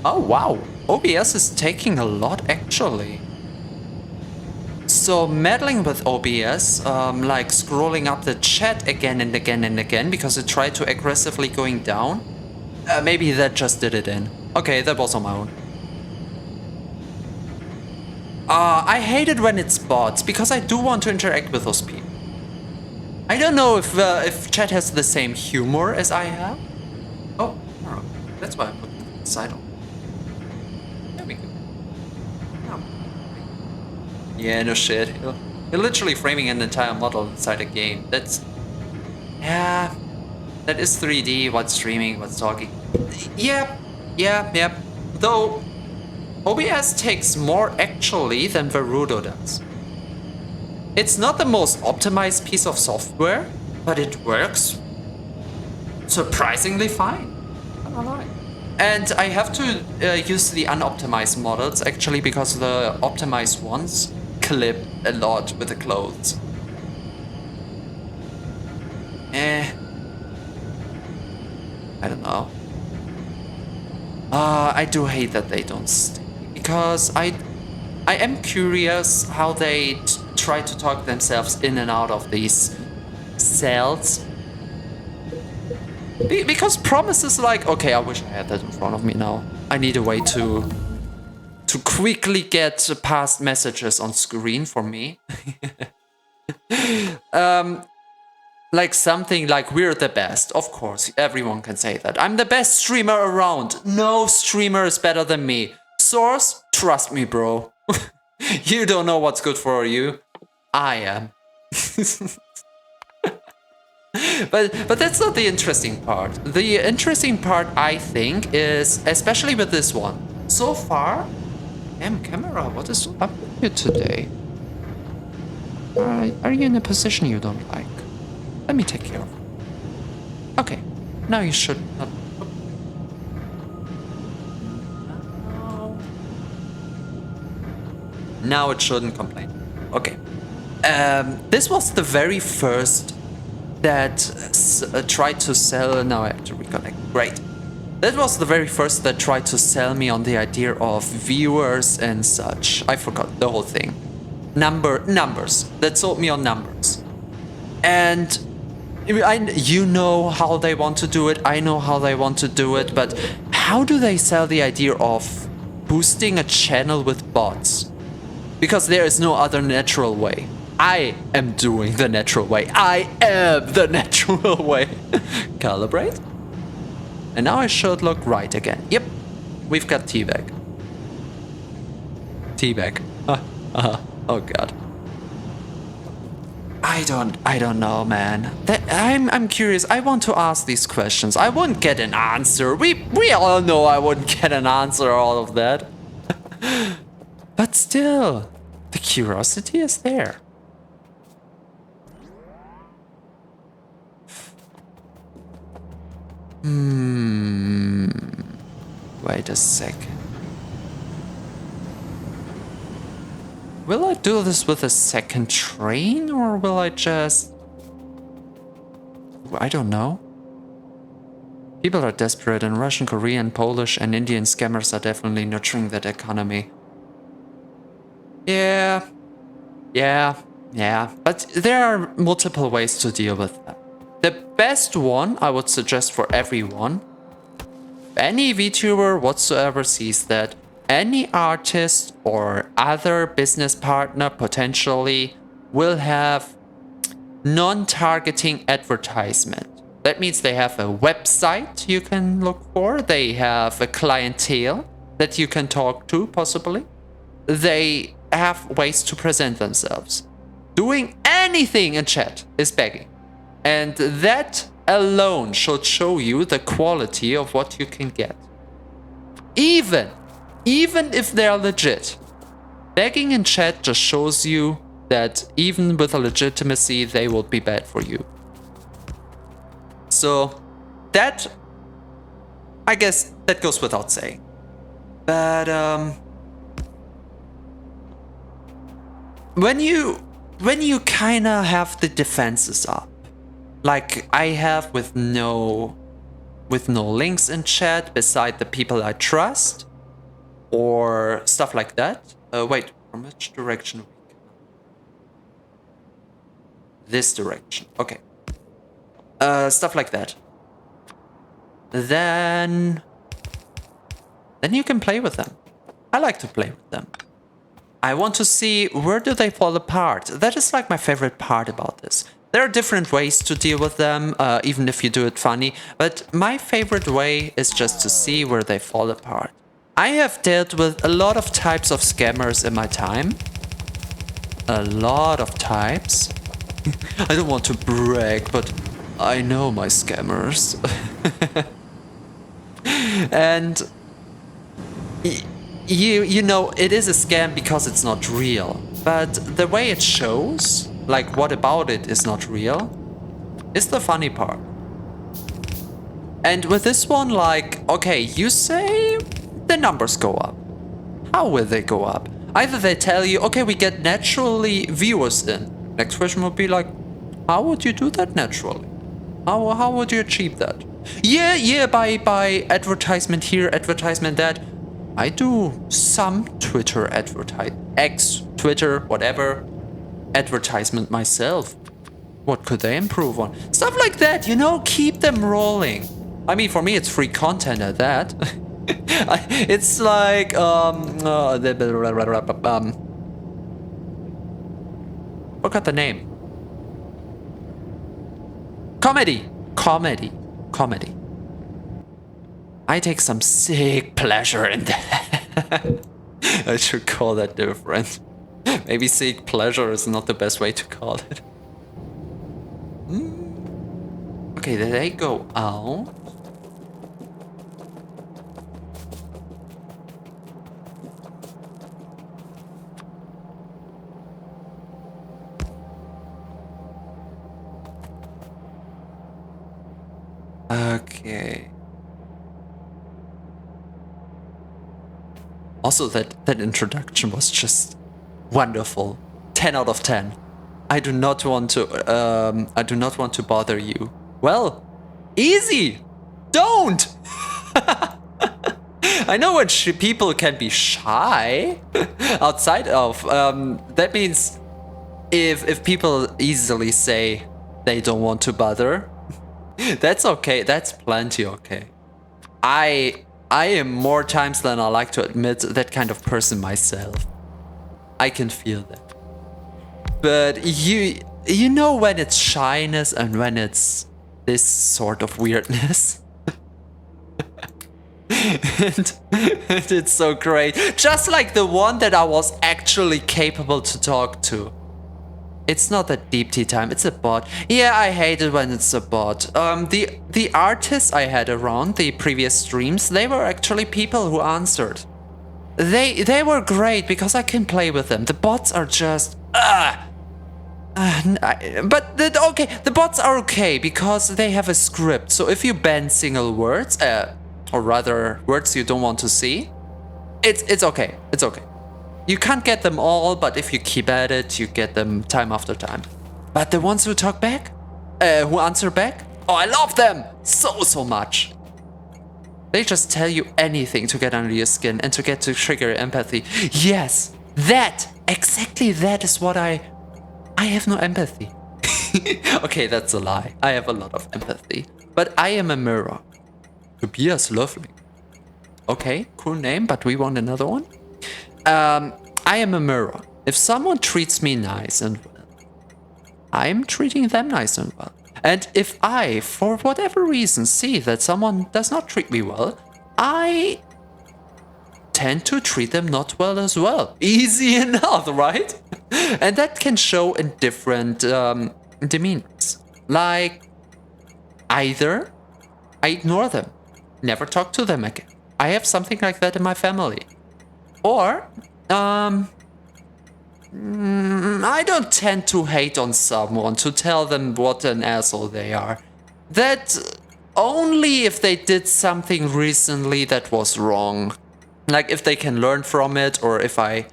Oh wow, OBS is taking a lot actually. So meddling with OBS, like scrolling up the chat again and again and again because it tried to aggressively going down. Maybe that just did it in. Okay, that was on my own. I hate it when it's bots because I do want to interact with those people. I don't know if chat has the same humor as I have. Oh, that's why I put the side on. There we go. Oh. Yeah, no shit. You're literally framing an entire model inside a game. That's... Yeah... That is 3D, what's streaming, what's talking. Yep. Though, OBS takes more actually than Verudo does. It's not the most optimized piece of software, but it works surprisingly fine. I'm not lying. And I have to use the unoptimized models actually because the optimized ones clip a lot with the clothes. I don't know. I do hate that they don't stay because I am curious how they try to talk themselves in and out of these cells. Because promises like, okay, I wish I had that in front of me now. I need a way to quickly get past messages on screen for me. Like something like we're the best. Of course, everyone can say that. I'm the best streamer around. No streamer is better than me. Source, trust me, bro. You don't know what's good for you. I am. But that's not the interesting part. The interesting part, I think, is especially with this one. So far, camera, what is up with you today? Are you in a position you don't like? Let me take care of it. Okay, now you should not. Now it shouldn't complain. Okay. This was the very first that tried to sell. Now I have to reconnect. Great. That was the very first that tried to sell me on the idea of viewers and such. I forgot the whole thing. Numbers. That sold me on numbers. And you know how they want to do it, I know how they want to do it, but how do they sell the idea of boosting a channel with bots? Because there is no other natural way. I am doing the natural way. I am the natural way. Calibrate. And now I should look right again. Yep, we've got teabag. Teabag. Oh god. I don't know, man. I'm curious. I want to ask these questions. I won't get an answer. We all know I wouldn't get an answer all of that. But still, the curiosity is there. Wait a second. Will I do this with a second train, or will I just... I don't know. People are desperate, and Russian, Korean, Polish, and Indian scammers are definitely nurturing that economy. Yeah. But there are multiple ways to deal with them. The best one I would suggest for everyone, any VTuber whatsoever sees that, any artist or other business partner potentially will have non-targeting advertisement. That means they have a website you can look for, they have a clientele that you can talk to possibly. They have ways to present themselves. Doing anything in chat is begging. And that alone should show you the quality of what you can get. Even if they're legit, begging in chat just shows you that even with a legitimacy, they will be bad for you. So that, I guess, that goes without saying. But when you kinda have the defenses up, like I have with no links in chat beside the people I trust, or stuff like that. Wait, from which direction? This direction. Okay. Stuff like that. Then you can play with them. I like to play with them. I want to see where do they fall apart. That is like my favorite part about this. There are different ways to deal with them, even if you do it funny, but my favorite way is just to see where they fall apart. I have dealt with a lot of types of scammers in my time. A lot of types. I don't want to brag, but I know my scammers. And you know, it is a scam because it's not real. But the way it shows, like what about it is not real, is the funny part. And with this one, like, okay, you say the numbers go up. How will they go up? Either they tell you, okay, we get naturally viewers in. Next question would be like, how would you do that naturally? How would you achieve that? Yeah, by advertisement here, advertisement that. I do some Twitter X, Twitter, whatever, advertisement myself. What could they improve on? Stuff like that, you know, keep them rolling. I mean, for me, it's free content at that. It's like, forgot the name. Comedy. I take some sick pleasure in that. I should call that different. Maybe sick pleasure is not the best way to call it. Okay, there they go out. Okay. Also, that introduction was just wonderful. 10 out of 10. I do not want to bother you. Well, easy. Don't. I know when people can be shy outside of. That means if people easily say they don't want to bother, that's okay. That's plenty okay. I am more times than I like to admit that kind of person myself. I can feel that. But you know when it's shyness and when it's this sort of weirdness. and it's so great. Just like the one that I was actually capable to talk to. It's not a deep tea time, it's a bot. Yeah, I hate it when it's a bot. The artists I had around the previous streams, they were actually people who answered. They were great because I can play with them. The bots are just the bots are okay because they have a script. So if you ban single words, or rather words you don't want to see, it's okay. It's okay. You can't get them all, but if you keep at it, you get them time after time. But the ones who talk back, who answer back, oh, I love them so much. They just tell you anything to get under your skin and to get to trigger empathy. Yes, exactly that is what I have no empathy. Okay, that's a lie. I have a lot of empathy. But I am a mirror. Tobias Lovely. Okay, cool name, but we want another one. I am a mirror. If someone treats me nice and well, I'm treating them nice and well. And if I, for whatever reason, see that someone does not treat me well, I tend to treat them not well as well. Easy enough, right? And that can show in different demeanors. Like, either I ignore them, never talk to them again. I have something like that in my family. Or, I don't tend to hate on someone, to tell them what an asshole they are. That only if they did something recently that was wrong. Like if they can learn from it, or if I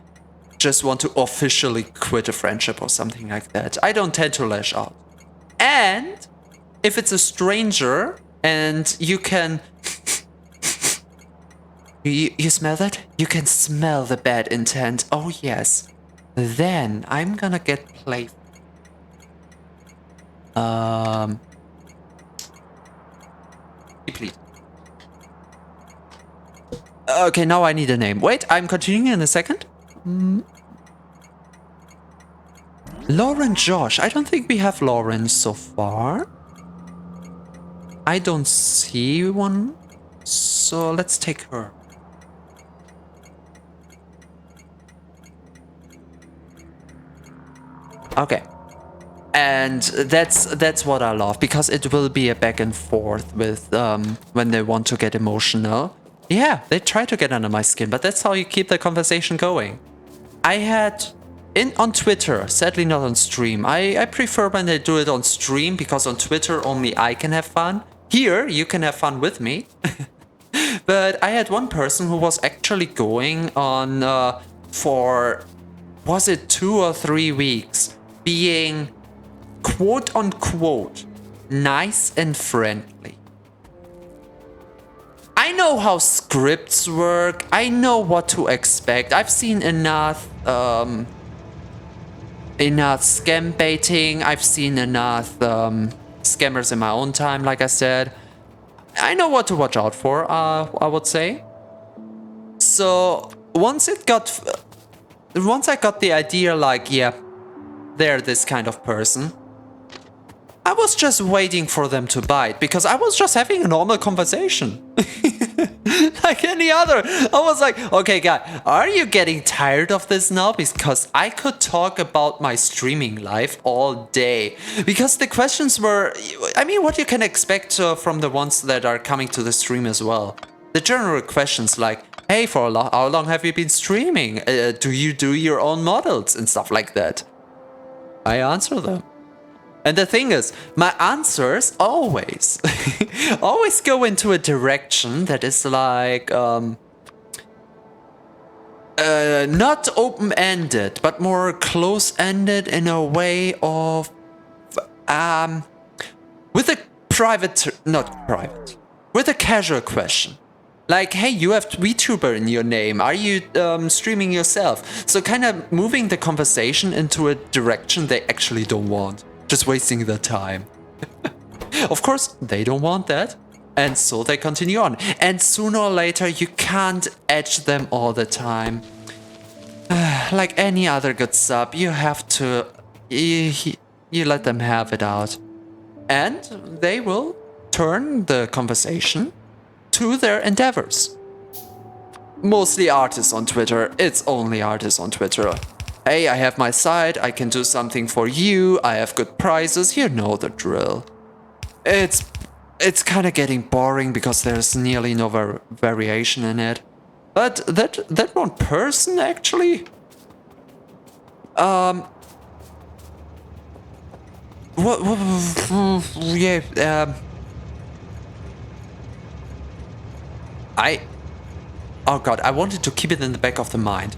just want to officially quit a friendship or something like that. I don't tend to lash out. And if it's a stranger and you can You smell that? You can smell the bad intent. Oh yes. Then I'm gonna get playful. Please. Okay, now I need a name. Wait, I'm continuing in a second. Lauren Josh. I don't think we have Lauren so far. I don't see one. So let's take her. Okay. And that's what I love, because it will be a back and forth with when they want to get emotional. Yeah, they try to get under my skin, but that's how you keep the conversation going. I had on Twitter, sadly not on stream. I prefer when they do it on stream, because on Twitter only I can have fun. Here you can have fun with me. But I had one person who was actually going on for, was it 2 or 3 weeks, being quote unquote nice and friendly. I know how scripts work. I know what to expect. I've seen enough scam baiting. I've seen enough scammers in my own time, like I said. I know what to watch out for, I would say. So once I got the idea, like, yeah, they're this kind of person, I was just waiting for them to bite, because I was just having a normal conversation. Like any other. I was like, okay, guy, are you getting tired of this now? Because I could talk about my streaming life all day. Because the questions were, I mean, what you can expect from the ones that are coming to the stream as well. The general questions like, hey, for how long have you been streaming? Do you do your own models and stuff like that? I answer them. And the thing is, my answers always go into a direction that is like not open-ended, but more close-ended in a way of with a with a casual question. Like, hey, you have VTuber in your name. Are you streaming yourself? So kind of moving the conversation into a direction they actually don't want. Just wasting their time. Of course, they don't want that. And so they continue on. And sooner or later, you can't edge them all the time. Like any other good sub, you have to... You let them have it out. And they will turn the conversation to their endeavors. Mostly artists on Twitter. It's only artists on Twitter. Hey, I have my site, I can do something for you, I have good prices, you know the drill. It's kind of getting boring because there's nearly no variation in it. But that one person actually... Oh god, I wanted to keep it in the back of the mind.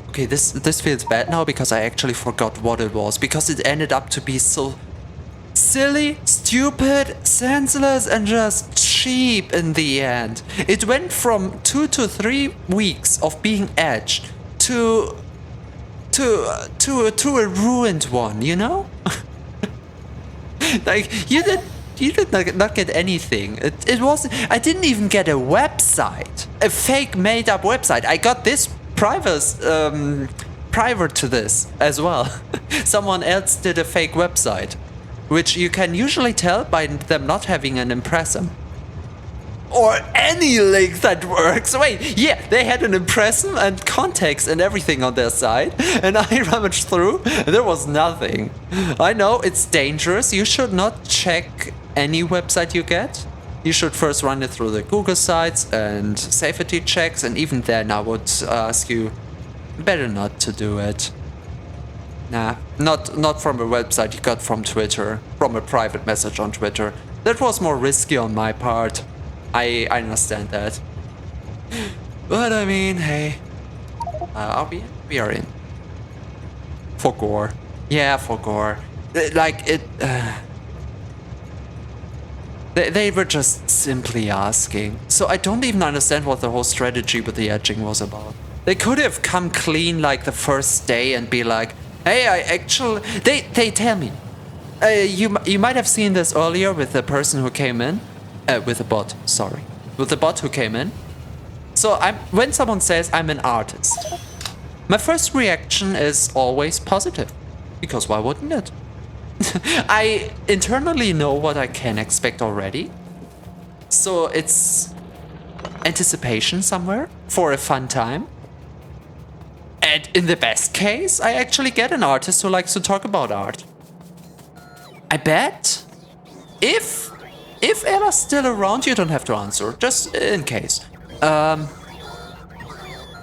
Okay, this feels bad now because I actually forgot what it was, because it ended up to be so silly, stupid, senseless, and just cheap in the end. It went from 2 to 3 weeks of being edged to a ruined one, you know? Like, you did not get anything. It was... I didn't even get a website. A fake made-up website. I got this prior to this as well. Someone else did a fake website, which you can usually tell by them not having an impressum. Or any link that works. Wait, yeah, they had an impressum and context and everything on their side, and I rummaged through and there was nothing. I know it's dangerous. You should not check any website you get. You should first run it through the Google sites and safety checks, and even then I would ask you better not to do it. Nah, not from a website you got from Twitter, from a private message on Twitter. That was more risky on my part. I understand that. But I mean, hey, we are in. For gore. Yeah, for gore. Like, it... They were just simply asking. So I don't even understand what the whole strategy with the edging was about. They could have come clean like the first day and be like, hey, I actually... They tell me. You might have seen this earlier with the person who came in. With the bot, sorry. With the bot who came in. So when someone says I'm an artist, my first reaction is always positive. Because why wouldn't it? I internally know what I can expect already. So it's anticipation somewhere for a fun time. And in the best case, I actually get an artist who likes to talk about art. I bet if Ella's still around, you don't have to answer, just in case.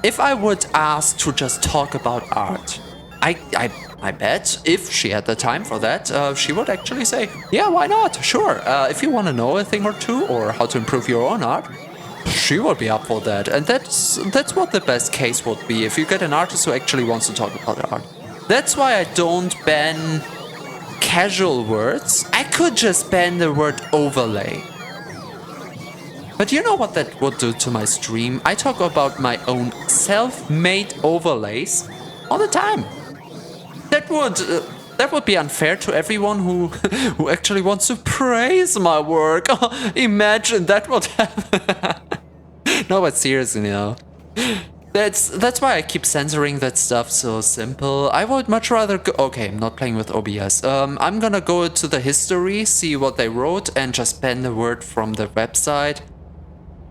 If I would ask to just talk about art, I bet if she had the time for that, she would actually say, yeah, why not? Sure. If you want to know a thing or two or how to improve your own art, she would be up for that. And that's what the best case would be, if you get an artist who actually wants to talk about art. That's why I don't ban casual words. I could just ban the word overlay. But you know what that would do to my stream? I talk about my own self-made overlays all the time. That would be unfair to everyone who actually wants to praise my work. Imagine that would happen. No, but seriously, you know. That's why I keep censoring that stuff so simple. I would much rather go... Okay, I'm not playing with OBS. I'm gonna go to the history, see what they wrote, and just ban the word from the website.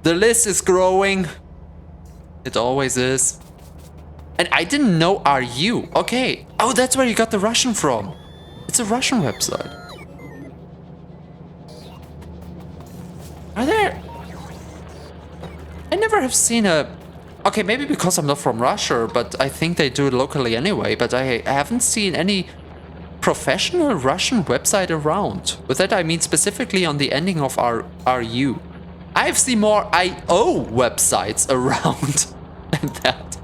The list is growing. It always is. And I didn't know RU. Okay. Oh, that's where you got the Russian from. It's a Russian website. Are there... I never have seen a... Okay, maybe because I'm not from Russia, but I think they do it locally anyway. But I haven't seen any professional Russian website around. With that I mean specifically on the ending of RU. I've seen more IO websites around than that.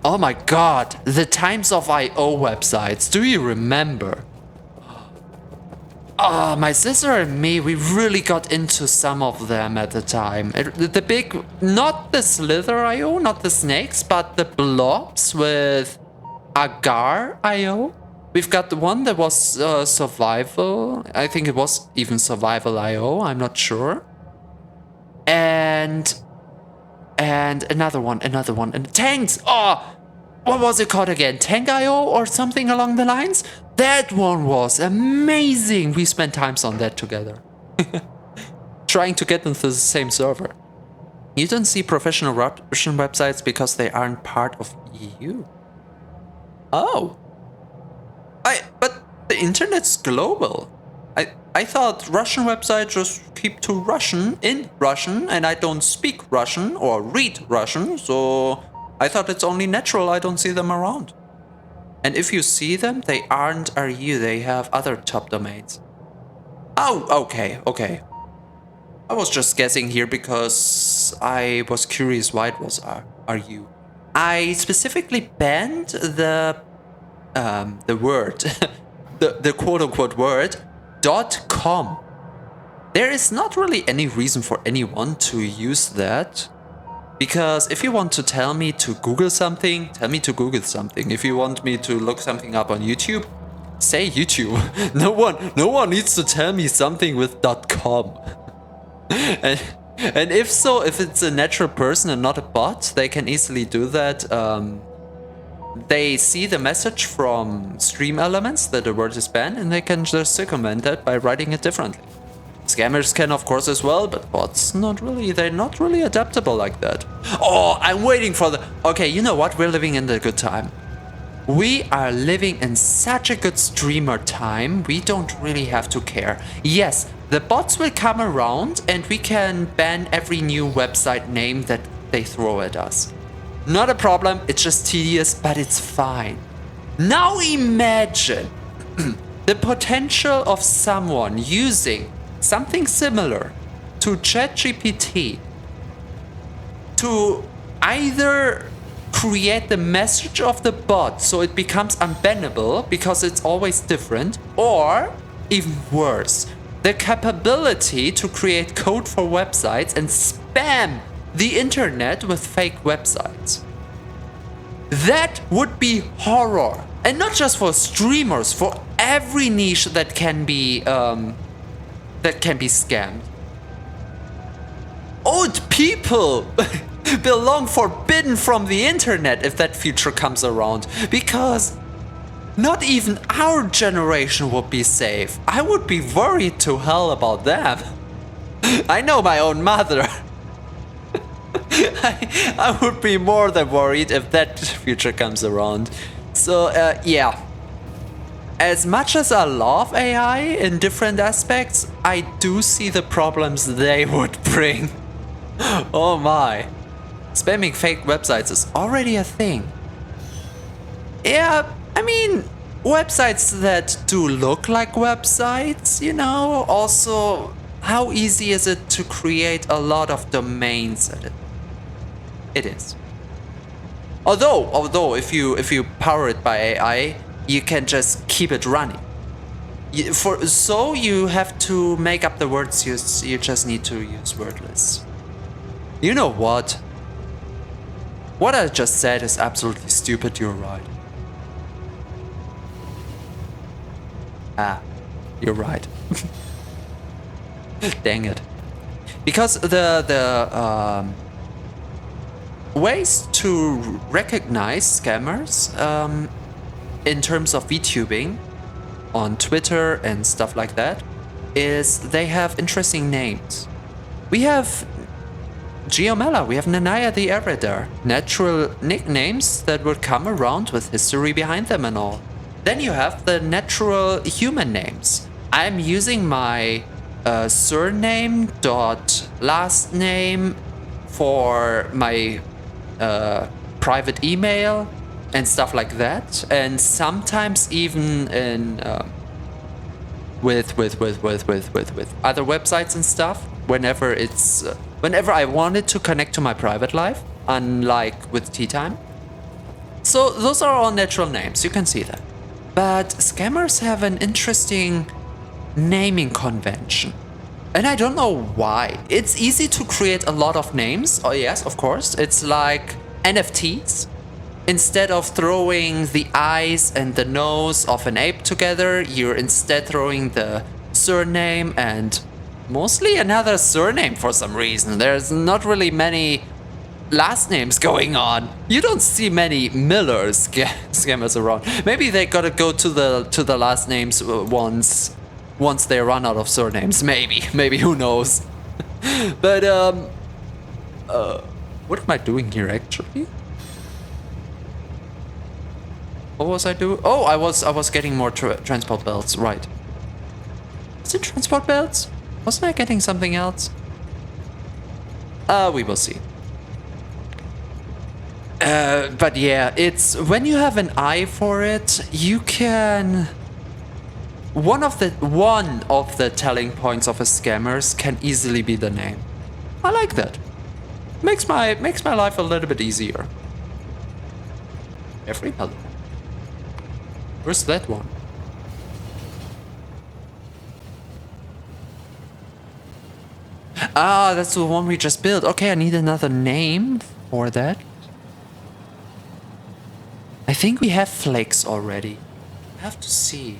Oh my god, the times of IO websites, do you remember? Oh, my sister and me, we really got into some of them at the time. The big, not the Slither IO, not the snakes, but the blobs with Agar.io. We've got the one that was survival. I think it was even survival IO, I'm not sure. And another one, and tanks. Oh, what was it called again? Tank.io or something along the lines? That one was amazing. We spent times on that together. Trying to get into the same server. You don't see professional Russian websites because they aren't part of EU. Oh. But the internet's global. I thought Russian websites just keep to Russian in Russian, and I don't speak Russian or read Russian, so I thought it's only natural I don't see them around. And if you see them, they aren't RU, they have other top domains. Oh, okay. I was just guessing here because I was curious why it was RU. I specifically banned the word, the quote-unquote word, .com. There is not really any reason for anyone to use that. Because if you want to tell me to Google something, tell me to Google something. If you want me to look something up on YouTube, say YouTube. No one needs to tell me something with .com. and if so, if it's a natural person and not a bot, they can easily do that. They see the message from stream elements that the word is banned, and they can just circumvent that by writing it differently. Scammers can of course as well, but bots not really, they're not really adaptable like that. Oh, I'm waiting for the... Okay, you know what? We're living in the good time. We are living in such a good streamer time, we don't really have to care. Yes, the bots will come around and we can ban every new website name that they throw at us. Not a problem, it's just tedious, but it's fine. Now imagine the potential of someone using something similar to ChatGPT to either create the message of the bot so it becomes unbannable because it's always different, or even worse, the capability to create code for websites and spam the internet with fake websites. That would be horror. And not just for streamers, for every niche that can be scammed. Old people belong forbidden from the internet if that future comes around, because not even our generation would be safe. I would be worried to hell about them. I know my own mother. I would be more than worried if that future comes around. So yeah. As much as I love AI in different aspects, I do see the problems they would bring. Oh my. Spamming fake websites is already a thing. Yeah, I mean, websites that do look like websites, you know, also how easy is it to create a lot of domains at it? It is. Although if you power it by AI, you can just keep it running. So you have to make up the words. You just need to use wordless. You know what? What I just said is absolutely stupid. You're right. Ah, you're right. Dang it. Because the ways to recognize scammers in terms of VTubing on Twitter and stuff like that is they have interesting names. We have Geomella, we have Nanaya the Erader, natural nicknames that would come around with history behind them and all. Then you have the natural human names. I'm using my surname dot last name for my private email and stuff like that, and sometimes even in with other websites and stuff. Whenever I wanted to connect to my private life, unlike with Tea Time. So those are all natural names. You can see that. But scammers have an interesting naming convention. And I don't know why. It's easy to create a lot of names. Oh yes, of course. It's like NFTs. Instead of throwing the eyes and the nose of an ape together, you're instead throwing the surname and mostly another surname for some reason. There's not really many last names going on. You don't see many Miller scammers around. Maybe they gotta go to the last names once they run out of surnames. Maybe who knows. But what am I doing here actually? What was I doing? Oh, I was getting more transport belts. Right. Is it transport belts? Wasn't I getting something else? We will see. But yeah, it's when you have an eye for it, you can. One of the telling points of a scammers can easily be the name. I like that. Makes my life a little bit easier. Everybody. Where's that one? Ah, that's the one we just built. Okay, I need another name for that. I think we have flakes already. I have to see.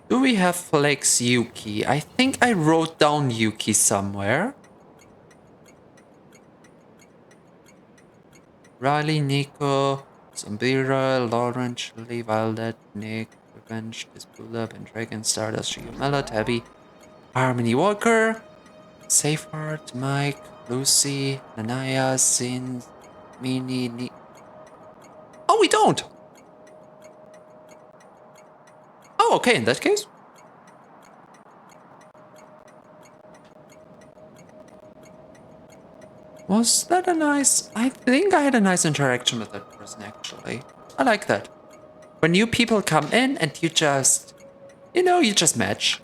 Do we have flakes Yuki? I think I wrote down Yuki somewhere. Riley, Nico, Zambira, Lauren, Chili, Violet, Nick, Revenge, Dispula, Pendragon, Stardust, Giamella, Tabby, Harmony Walker, Safeheart, Mike, Lucy, Nanaya, Sin, Mini, Oh, we don't! Oh, okay, in that case. Was that a nice... I think I had a nice interaction with that person, actually. I like that. When new people come in and you just... You know, you just match.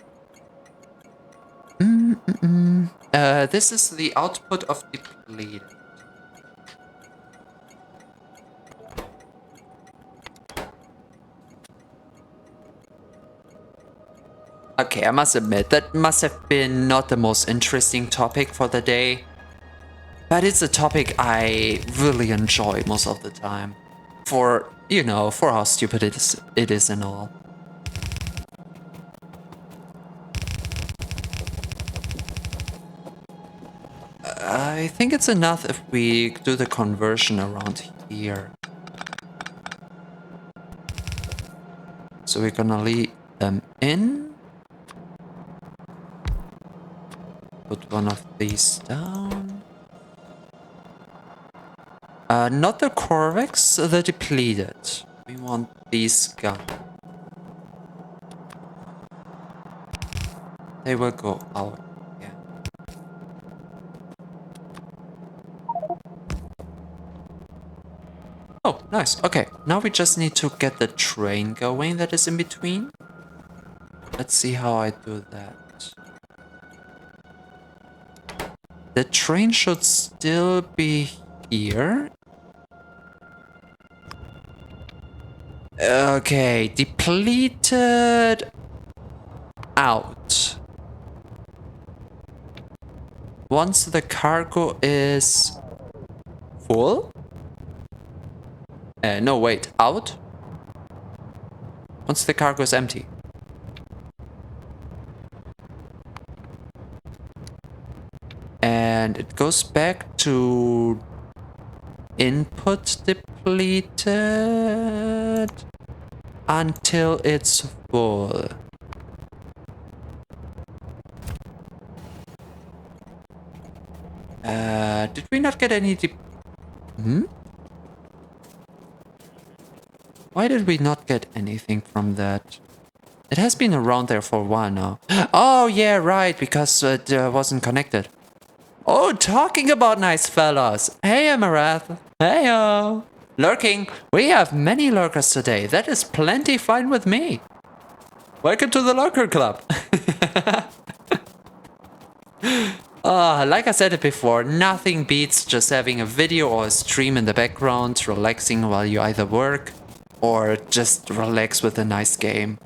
This is the output of depleted. Okay, I must admit, that must have been not the most interesting topic for the day. But it's a topic I really enjoy most of the time. For, you know, for how stupid it is and all. I think it's enough if we do the conversion around here. So we're gonna leave them in. Put one of these down. Not the Corvex, the depleted. We want these guys. They will go out. Yeah. Oh, nice. Okay, now we just need to get the train going that is in between. Let's see how I do that. The train should still be here. Okay, depleted out. Once the cargo is full. No, wait, out. Once the cargo is empty. And it goes back to input depleted until it's full. Did we not get any Why did we not get anything from that? It has been around there for a while now. Oh, yeah, right, because it wasn't connected. Oh, talking about nice fellas. Hey, Amarath. Heyo. Lurking. We have many lurkers today. That is plenty fine with me. Welcome to the Lurker Club. Like I said it before, nothing beats just having a video or a stream in the background, relaxing while you either work or just relax with a nice game.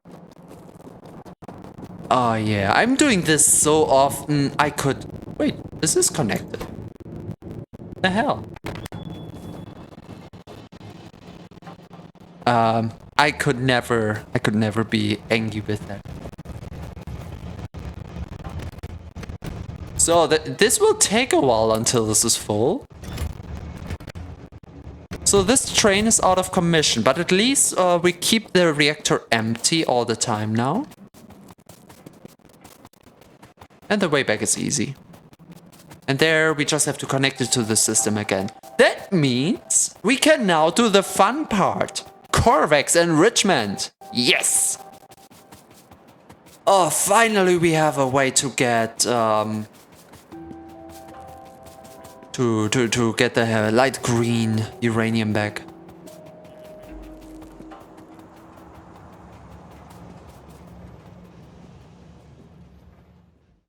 Oh yeah, I'm doing this so often I could... Wait, this is connected. The hell? I could never be angry with that. So this will take a while until this is full. So this train is out of commission, but at least we keep the reactor empty all the time now. And the way back is easy. And there we just have to connect it to the system again. That means we can now do the fun part. Corvex enrichment. Yes! Oh, finally we have a way to get to get the light green uranium back.